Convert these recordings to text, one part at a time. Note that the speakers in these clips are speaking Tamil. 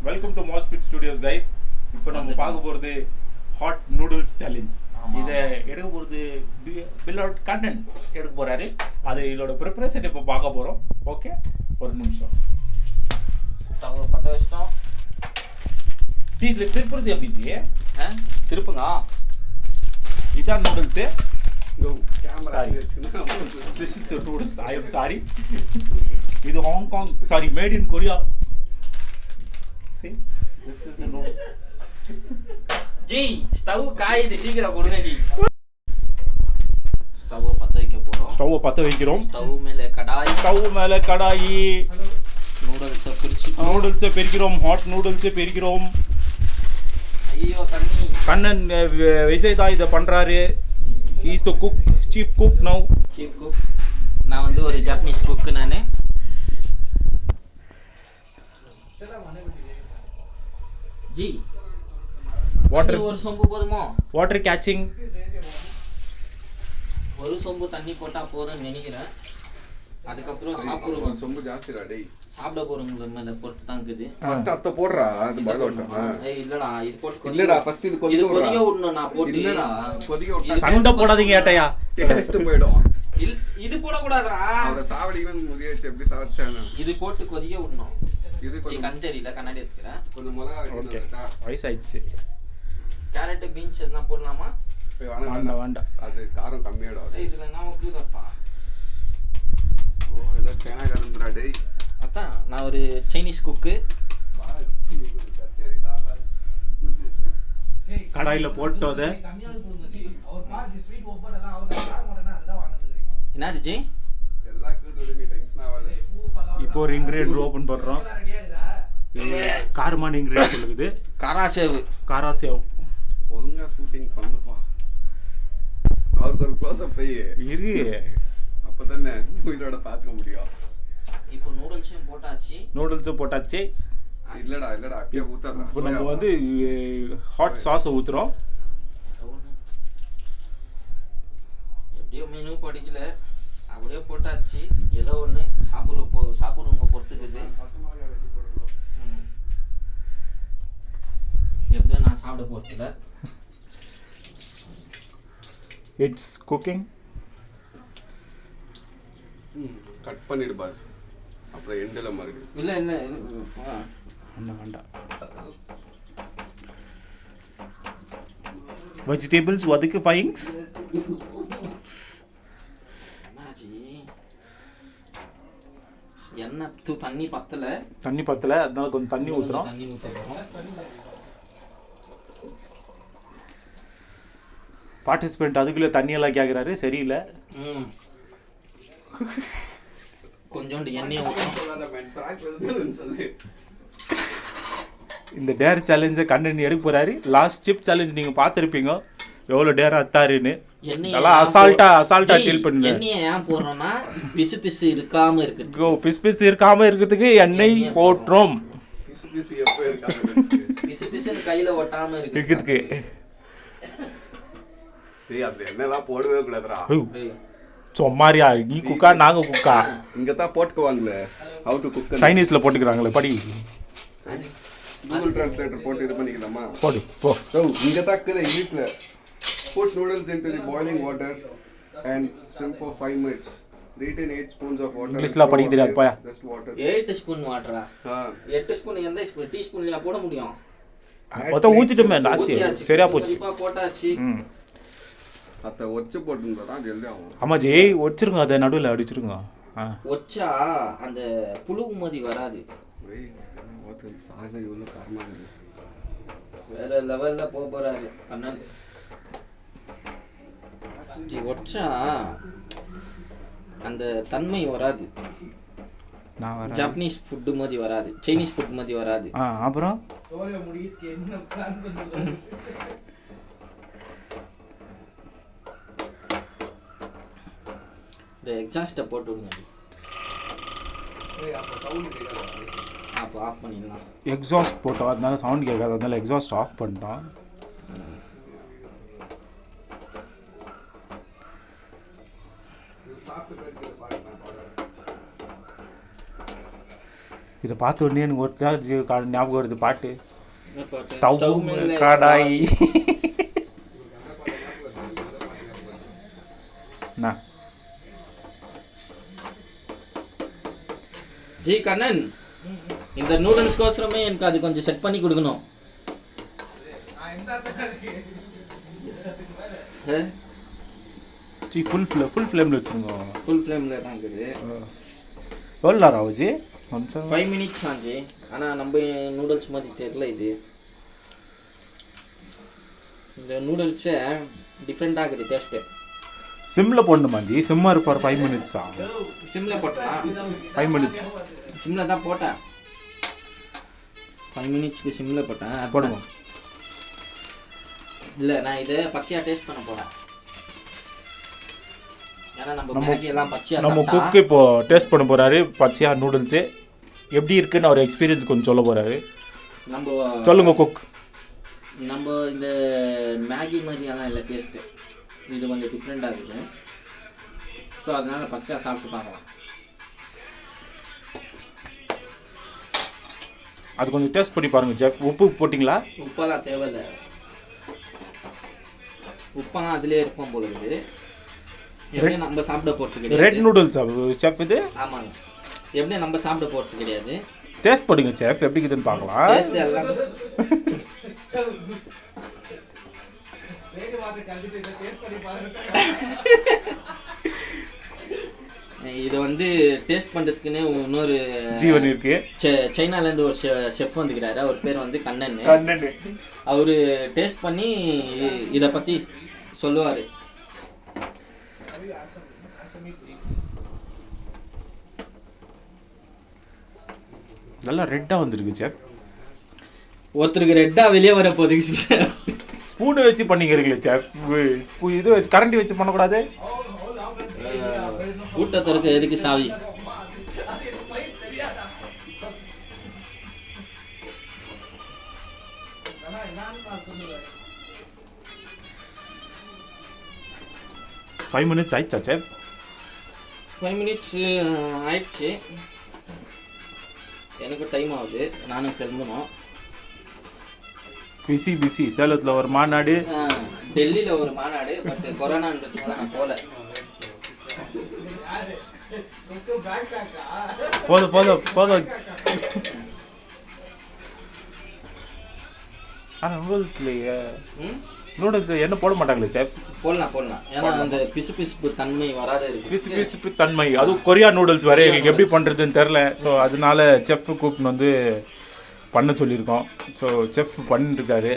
Welcome to Masbit studios guys. இப்போ நம்ம பார்க்க போகிறது ஹாட் நூடுல்ஸ் சேலஞ்ச். இதை எடுக்க போகிறது பில்லோட் கண்ணன் எடுக்க போகிறாரு. அது இதோட ப்ரிப்பரேஷன் இப்போ பார்க்க போகிறோம். ஓகே, ஒரு நிமிஷம். ஸ்டவ் பற்ற வச்சிட்டோம். ஜி இதில் திருப்புறது எப்படி ஜி? திருப்புங்க. இதான் noodles. Sorry. This is the noodles. I am sorry. இது Hong Kong, sorry, made in Korea. See, this is the noodles. Ji stove காயுது, சீக்கிரம் கொடுங்க ஜி. ஸ்டவ் பற்ற வைக்க போறோம். ஸ்டவ் பற்ற வைக்கிறோம். ஸ்டவ் மேல கடாயி. நூடுல்ஸை பிரிக்கிறோம். ஹாட் நூடுல்ஸை பிரிக்கிறோம். ஐயோ தண்ணி. கண்ணன் விஜய் தான் இதை பண்றாரு. He is the cook, chief cook now. Chief cook. நான் வந்து ஒரு ஜாப்பனீஸ் குக் நானே. ஜி வாட்டர் ஒரு சொம்பு போதுமோ? Water caching. ஒரு சொம்பு தண்ணி போட்டா போதும்னு நினைக்கிறேன். அதுக்கப்புறம் சாப்பிடுவோம். சொம்பு ஜாஸ்திடா டேய். சாப்பிட போறவங்கள மேல பொறுத்து தான் இருக்குது. ஃபர்ஸ்ட் அத போடுறா, அது பாயில விட்டா. ஏய் இல்லடா, இது போட்டு இல்லடா, ஃபர்ஸ்ட் இது கொதிக்க விடணும். நான் போட்டு இல்லடா, கொதிக்க விட்டா சண்டை போடாதீங்க ஏட்டையா. டேஸ்ட் போய்டும். இது போட கூடாதுடா. அவர சாவடின்னு முடியாச்சு. எப்படி சாவச்சானா? இது போட்டு கொதிக்க விடணும். இது கொஞ்சம் கண் தெரியல, கண்ணாடி எடுத்துக்கிறேன். கொஞ்சம் மிளகா ஓகே, வெட்டிட்டா. வயசாயிடுச்சு. கேரட் பீன்ஸ் எதனா போடலாமா? வேண்டாம். அது காரம் கம்மியாடும். இதுல என்ன ஊத்துதப்பா? ஓ, ஏதோ சைனா காரம்டா டேய். அதான் நான் ஒரு சைனீஸ் குக்கு. கடாயில போட்டோத என்னது ஜி? இப்போ ஒரு இன்கிரியன்ட் ஓபன் பண்றோம். இது காரமான இன்கிரியன்ட் இருக்குது. காராசேவ். காராசேவ். ஒழுங்கா ஷூட்டிங் பண்ணுப்பா. அவருக்கு ஒரு க்ளோஸ் அப் போய் இரு, அப்பதானே உயிரோட பாத்துக்க முடியும். இப்போ நூடுல்ஸையும் போட்டாச்சு. நூடுல்ஸும் போட்டாச்சு. இல்லடா அப்படியே ஊத்தறா. இப்போ நம்ம வந்து ஹாட் சாஸ் ஊத்துறோம். எப்படியோ மெனு படிக்கல, அப்படியே போட்டாச்சு. ஏதோ ஒன்று சாப்பிடுறவங்க பொறுத்துக்குது. எப்படியோ நான் சாப்பிட போறதில்ல. It's cooking. கட் பண்ணிடு பாஸ். அப்புறம் எண்டல மறுடி. இல்ல வேண்டாம். வெஜிடபிள்ஸ் வதக்கு ஃபைங்ஸ். எண்ணெய் தண்ணி பத்தல, அதனால கொஞ்சம் தண்ணி ஊத்துறோம். பார்ட்டிசிபென்ட் அதுக்குள்ள தண்ணி எல்லாம் கேக்குறாரு, சரியில்லை. கொஞ்சோண்டு எண்ணெய் ஊத்துறோம். இந்த டேர் சேலஞ்சை கண்ணன் எடுக்க போறாரு. லாஸ்ட் சிப் சேலஞ்ச் நீங்க பார்த்திருப்பீங்க, எவ்வளவு டேர் அத்தாருன்னு. எல்லாம் அசால்ட்டா டீல் பண்ணுங்க. எண்ணெயை ஏன் போடுறோம்னா பிசு இருக்காம இருக்கு. பிசு இருக்காம இருக்கிறதுக்கு எண்ணெய் போட்டுறோம். பிசுன்னு கையில ஒட்டாம இருக்கிறதுக்கு. என்னெல்லாம் போடவே கூடாதுடா. சொம்மாரியா, நீ குக்கா நாங்க குக்கா? இங்க தான் போட்டுக்குவாங்களே, ஹவ் டு குக். சைனீஸ்ல போட்டுக்கிறாங்களே, படி. கூகுள் டிரான்ஸ்லேட்டர் போட்டு இது பண்ணிக்கலாமா? போடு போ. இங்க தான் இருக்குது இங்கிலீஷ்ல. Put noodles into the boiling water and steam for 5 minutes. Retain 8 spoons of water. இங்கிலீஷ்ல படிக்க தெரியாது போயா. Just water. 8 ஸ்பூன் வாட்டரா? 8 ஸ்பூன் எந்த ஸ்பூன்? டீஸ்பூன்லயா போட முடியும்? மொத்த ஊத்திட்டோமே லாஸ்ட். சரியா போச்சு. போட்டாச்சு. அத ஒச்சு போட்டுறதா ஜல்தி ஆகும். ஆமா ஜி, ஒச்சிருங்க, அத நடுவுல அடிச்சிருங்க. ஒச்சா அந்த புழு மாதிரி வராது. ஏய், ஓத்து சாஜா இவ்வளவு காரமா இருக்கு. வேற லெவல்ல போறாரு கண்ணன் ஜி. ஒச்சா அந்த தன்மை வராது. நான் வர ஜாப்பனீஸ் ஃபுட் மாதிரி வராது, சைனீஸ் ஃபுட் மாதிரி வராது. அப்புறம் சோரியா முடியதுக்கு என்ன பிளான் பண்ணுது? இந்த எக்ஸாஸ்ட்டை போட்டு விடுங்க. அப்போ ஆஃப் பண்ணிடலாம். எக்ஸாஸ்ட் போட்டோம், அதனால சவுண்ட் கேட்காது, அதனால எக்ஸாஸ்ட் ஆஃப் பண்ணிட்டோம். இதை பார்த்த உடனே எனக்கு ஒரு ஞாபகம் வருது பாட்டு. ஸ்டவ் ஸ்டவ் மேல கடாய். என்ன ஜி கண்ணன், இந்த நூடுல்ஸ்க்கோசரமே எனக்கு அது கொஞ்சம் செட் பண்ணி கொடுக்கணும். ஃபுல் ஃப்ளேமில் வச்சுருங்க. ஃபுல் ஃப்ளேமில் தான் இருக்குது. எவ்வளோ நேரம் ஆகுது? 5 minutes ஆச்சு. ஆனால் நம்ம நூடுல்ஸ் மாதிரி தெரியல இது. இந்த நூடுல்ஸை டிஃப்ரெண்டாக இருக்குது டேஸ்ட்டு. சிம்மில் போடணுமா ஜி? சிம்மா இருப்பார் 5 minutes சிம்மில் போட்டலாம். 5 minutes சிம்மில் தான் போட்டேன். 5 minutesக்கு சிம்மில் போட்டேன். போடுங்க. இல்லை, நான் இதை பச்சையாக டேஸ்ட் பண்ண போகிறேன். ஏன்னா நம்ம மேகி எல்லாம் பச்சையாக நம்ம குக்கு இப்போ டேஸ்ட் பண்ண போறாரு பச்சையா நூடுல்ஸு எப்படி இருக்குன்னு அவர் எக்ஸ்பீரியன்ஸ் கொஞ்சம் சொல்ல போறாரு. நம்ம சொல்லுங்க குக். நம்ம இந்த மேகி மாதிரியெல்லாம் இல்லை டேஸ்ட்டு. இது கொஞ்சம் டிஃப்ரெண்ட்டாக இருக்குது. ஸோ அதனால் பச்சையாக சாப்பிட்டு பார்க்கலாம். அது கொஞ்சம் டேஸ்ட் பண்ணி பாருங்க செஃப். உப்பு போட்டிங்களா? உப்பெல்லாம் தேவையில்லை. உப்பெல்லாம் அதிலே இருக்கும் போல இருக்குது. எப்படி நம்ம சாப்பிட போகிறது கிடையாது. ரெட் நூடுல்ஸ் செஃப் இது? ஆமாங்க. எப்படி நம்ம சாப்பிட போகிறது கிடையாது. டேஸ்ட் பண்ணுங்க செஃப், எப்படி இருக்குதுன்னு பார்க்கலாம். டேஸ்ட் எல்லாம் இதை வந்து டேஸ்ட் பண்ணுறதுக்குன்னு இன்னொரு ஜீவன் இருக்கு. சைனாலேருந்து ஒரு ஷெஃப் வந்துக்கிறாரு. அவர் பேர் வந்து கண்ணன். அவர் டேஸ்ட் பண்ணி இதை பற்றி சொல்லுவார். நல்லா ரெட்டாக வந்துருக்கு செஃப். ஒருத்தருக்கு ரெட்டாக வெளியே வர போகுது. ஸ்பூனை வச்சு பண்ணிக்கிறீங்களே செஃப். இது வச்சு கரண்டி வச்சு பண்ணக்கூடாது. கூட்டத்திற்கு எதுக்கு சாவி? ஃபைவ் மினிட்ஸ் ஆயிடுச்சா செஃப்? 5 minutes ஆயிடுச்சு. எனக்கு டைம் ஆகுது. நானும் கிளம்பணும். பிசி சேலத்தில் ஒரு மாநாடு, டெல்லியில் ஒரு மாநாடு. பட் கொரோனான்றதுனால நான் போகல. போதும். ஆனால் நூடுல்ஸ் என்ன போட மாட்டாங்களே செஃப்? போடலாம். ஏன்னா அந்த பிசுபிசுப்பு தன்மை வராத இருக்கு. பிசுபிசுப்பு தன்மை, அதுவும் கொரியா நூடுல்ஸ் வரை எங்களுக்கு எப்படி பண்ணுறதுன்னு தெரில. ஸோ அதனால செஃப் கூப்பிட்டு வந்து பண்ண சொல்லியிருக்கோம். ஸோ செஃப் பண்ணிட்டுருக்காரு.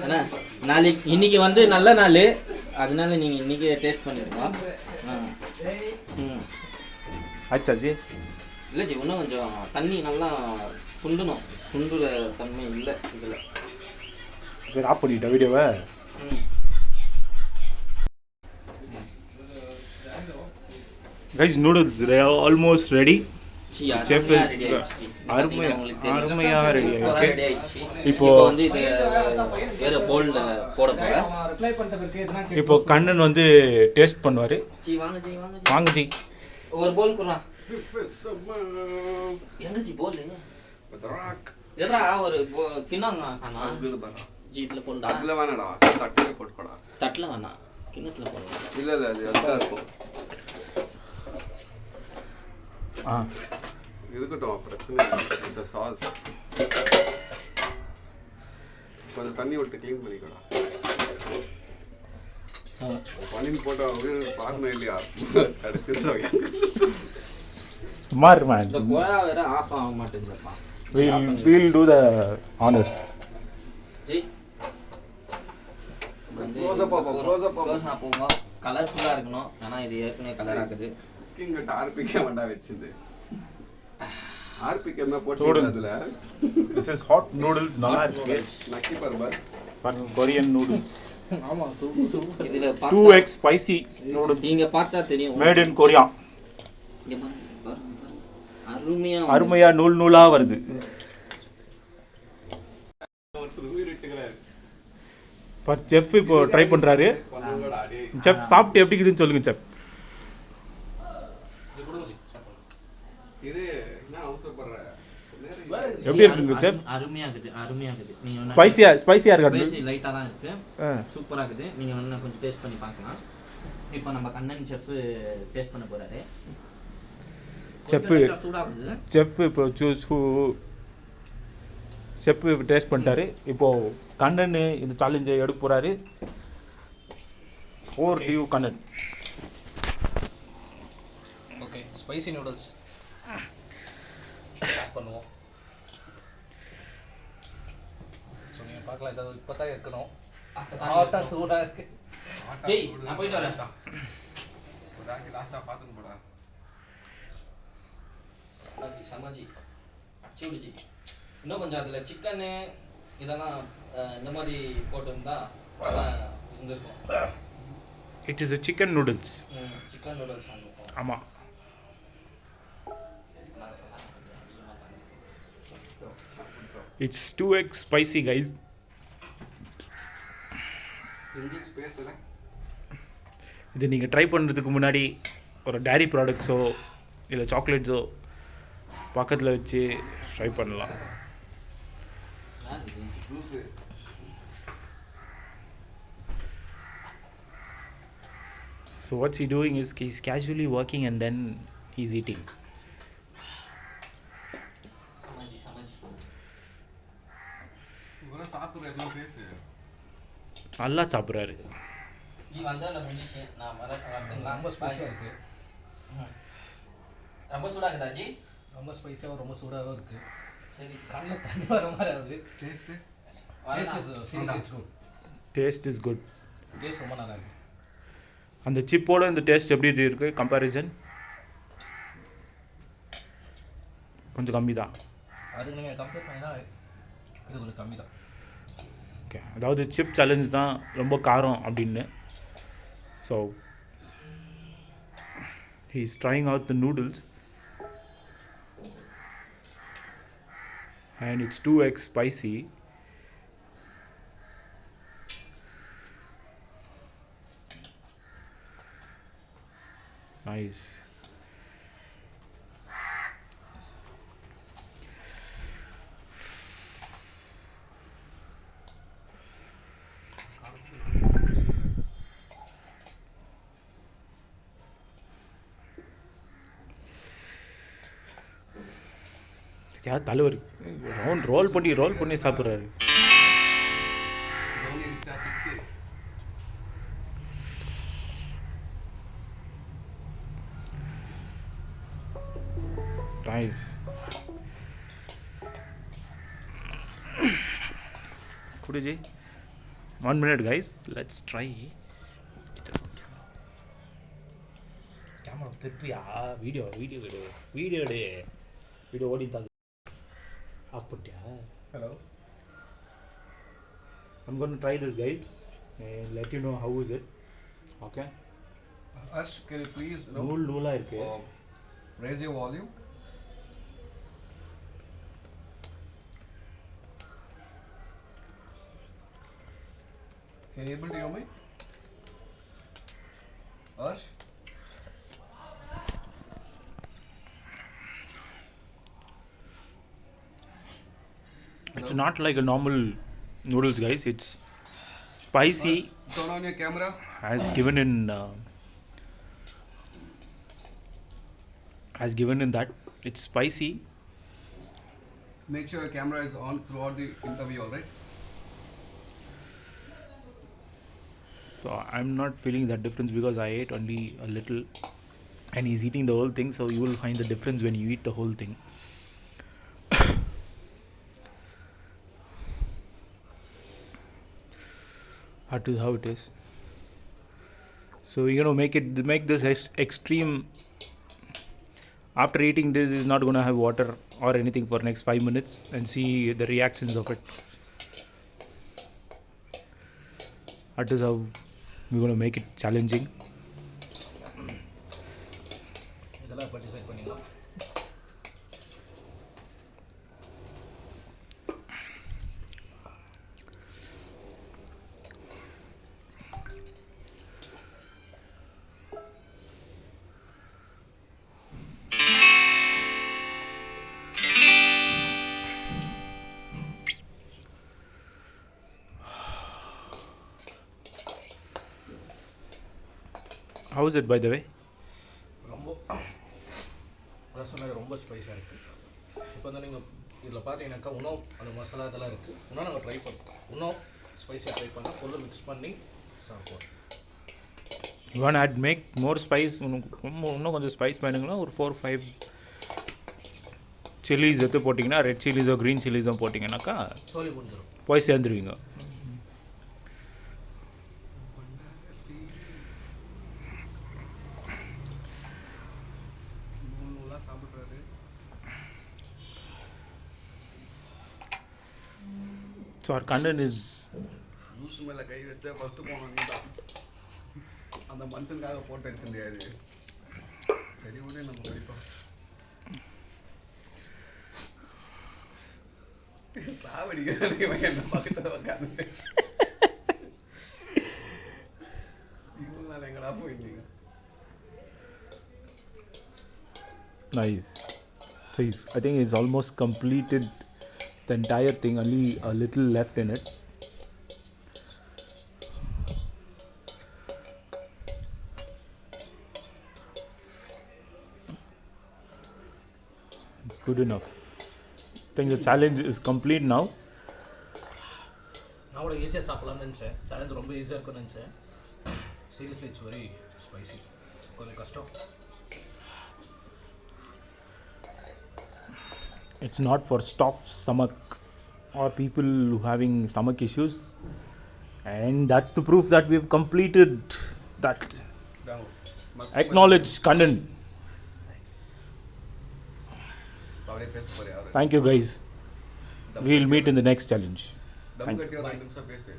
ஏன்னா இன்னைக்கு வந்து நல்ல நாள், அதனால நீங்கள் இன்னைக்கு டேஸ்ட் பண்ணிருக்கோம். ஆச்சாஜி இல்லை ஜி, இன்னும் கொஞ்சம் தண்ணி நல்லா சுண்டுணும். சுண்டுற தன்மை இல்லை இதில். சரி, ஆஃப் பண்ணிட்டேன் வீடியோவை. Guys, noodles almost ready. Chef அருமையா ரெடி ஆயிடுச்சு. இப்போ வந்து இது வேற பவுல்ல போட போறேன். இப்போ கண்ணன் வந்து டேஸ்ட் பண்ணுவாரு. ஜி வாங்க ஜி. ஒரு பவுல் குறா. எங்க ஜி பவுல்? எடா ஒரு கிண்ணம் காணா. ஜி இதுல போடுடா. அதுல வேணாடா, தட்டுல போட்டுடா. தட்டுல வேணா, கிண்ணத்துல போடுடா. இல்ல அது அழகா இருக்கும். இருக்கட்டும், பிரச்சனை இல்லை. இந்த சாஸ் கொஞ்சம் தண்ணி விட்டு க்ளீன் பண்ணிக்கடா. பனின் போட்டா பார்க்கணும் இல்லையா? கடைசி சுமார் மேன். இந்த கோயா வேற ஆஃப் ஆக மாட்டேங்குதுப்பா. we'll do the honors. G close up போங்க. கலர்ஃபுல்லா இருக்கணும். ஆனா இது ஏற்கனவே கலர் ஆகுது. இங்க ஆர்பிகே வண்டா வெச்சது. ஆர்பிகே என்ன போட்டு அதுல this is hot noodles. நல்லா இருக்கு. நக்கி பர்பர் கொரியன் நூடுல்ஸ். ஆமா, சூப்பர். இதுல 2x spicy noodles. நீங்க பார்த்தா தெரியும். made in Korea. இங்க பாருங்க. அருமையா நூலா வருது. பட் செஃப் இப்போ ட்ரை பண்ணுறாரு. பண்ணுங்கடா டேய். செஃப் சாப்பிட்டு எப்படி இருக்குதுன்னு சொல்லுங்க செஃப். இது என்ன அவசரப்படுற? எப்படி இருக்குங்க செஃப்? அருமையாக இருக்குது. நீங்கள் ஸ்பைசியாக இருக்காது. ஸ்பைசி லைட்டாக தான் இருக்குது, சூப்பராக இருக்குது. நீங்கள் ஒன்று கொஞ்சம் டேஸ்ட் பண்ணி பார்க்கலாம். இப்போ நம்ம கண்ணன் செஃப் டேஸ்ட் பண்ண போகிறாரு. செஃப் சூடாக இருக்குது. செஃப் இப்போ செஃப் டேஸ்ட் பண்ணிட்டாரு. இப்போது கண்ணன் இந்த சேலஞ்சை எடுக்க போகிறாரு. Over to you Kannan. Okay, spicy noodles பண்ணுவோம். ஸோ நீங்கள் பார்க்கலாம், ஏதாவது இப்போ தான் இருக்கணும். ஆட்டா சூடாக இருக்கு. டேய் நான் போயிட்டு வரேன். ஒரு ஆக்கி லாஸ்ட்டாக பார்த்துன்னு போடா. சமாஜி அச்சு விடுச்சு. இன்னும் கொஞ்சம் அதில் சிக்கனு இதெல்லாம் இந்த மாதிரி போட்டுருந்தா அதான் இருந்திருக்கும். It is a chicken noodles. Chicken noodles வாங்கிப்போம். ஆமாம். It's 2x spicy guys. Hindi ஸ்பேஸில் இது நீங்கள் ட்ரை பண்ணுறதுக்கு முன்னாடி ஒரு டேரி ப்ராடக்ட்ஸோ இல்லை சாக்லேட்ஸோ பக்கத்தில் வச்சு ட்ரை பண்ணலாம். Juice So what's he doing is he's casually working and then he's eating. சமாஜி இவரை சாப்பிட்ற எல்லாம் பேசு. நல்லா சாப்பிட்றாரு. நீ வந்தால் முடிஞ்சிச்சு. நான் வரட்டுங்களா? ரொம்ப ஸ்பைஸியாக இருக்குது. ரொம்ப சூடாக இருக்குதா ஜி? ரொம்ப ஸ்பைஸாகவும் ரொம்ப சூடாகவும் இருக்குது. சரி, கண்ணில் தண்ணி வர மாதிரி ஆகுது. Taste Taste is good. Taste ரொம்ப நல்லா இருக்குது. அந்த சிப்போட இந்த டேஸ்ட் எப்படி இருக்குது கம்பேரிசன்? கொஞ்சம் கம்மி தான். அதுக்கு நீங்கள் கம்பேர் பண்ணினா இது கொஞ்சம் கம்மி தான். ஓகே, அதாவது சிப் சேலஞ்ச் தான் ரொம்ப காரம் அப்படின்னு. So he is trying out the noodles and it's 2x spicy. Nice. யார் தலைவர் ரோல் பண்ணி சாப்பிட்றாரு. Nice. Kuduji, 1 minute guys, let's try. Camera திருப்பியா? வீடியோ ஓடி தான் ஆஃப் பண்ணிட்டியா? Hello. I'm going to try this guys and let you know how is it. Okay. Ash, can you please நூலா இருக்கு. raise your volume? Can you able to hear me? Ash? It's not like a normal noodles guys, it's spicy. Turn on your camera. As given in that it's spicy. Make sure your camera is on throughout the interview, alright? So I'm not feeling that difference because I ate only a little and he's eating the whole thing, so you will find the difference when you eat the whole thing. That is how it is. So we're gonna make this extreme. After eating this is not gonna have water or anything for next 5 minutes and see the reactions of it. That is how we're gonna make it challenging. இதெல்லாம் எப்படி டிசைட் பண்ணிங்களா? How is it, by the way? ரொம்ப அதான் சொன்னாங்க ரொம்ப ஸ்பைஸாக இருக்குது. இப்போ வந்து நீங்கள் இதில் பார்த்தீங்கன்னாக்கா இன்னும் அந்த மசாலா இதெல்லாம் இருக்குது. இன்னும் நாங்கள் ட்ரை பண்ணுறோம். இன்னும் ஸ்பைஸியாக ட்ரை பண்ணால் பொருள் மிக்ஸ் பண்ணி சாப்பிடுவோம். You want to add make more spice? இன்னும் கொஞ்சம் ஸ்பைஸ் வேணுங்கன்னா ஒரு 4-5 சில்லிஸ் எடுத்து போட்டிங்கன்னா, ரெட் சில்லிஸோ க்ரீன் சில்லிஸோ போட்டிங்கன்னாக்கா சோலி முடிஞ்சிடும். போய் சேர்ந்துருவீங்க. சாப்பிட்றாரு. So our content is juice மேலே கை வச்சா ஃபஸ்ட்டு போனோம் நீ தான். அந்த மனுஷனுக்காக போட்டு வச்சு முடியாது. சரி விட நம்ம கழிப்போம். சாவடிக்கிறானுங்க என்ன பக்கத்தில் உட்காந்து. இவ்வளோ நாள் எங்கடா போயிருந்தீங்க? nice. So I think it's almost completed the entire thing, only a little left in it. It's good enough. I think the challenge is complete now. நான் கூட ஈஸியாக சாப்பிட்லான்னு நினச்சேன். சேலஞ்ச் ரொம்ப ஈஸியாக இருக்கும்னு நினச்சேன். Seriously it's very spicy. கொஞ்சம் கஷ்டம். It's not for stuffed stomach or people who having stomach issues, and that's the proof that we've completed that acknowledged content. அப்படியே பேச போறியா? Thank you guys. We'll meet in the next challenge. தம் கட்டி ஒரு 2 நிமிஷம் பேசு.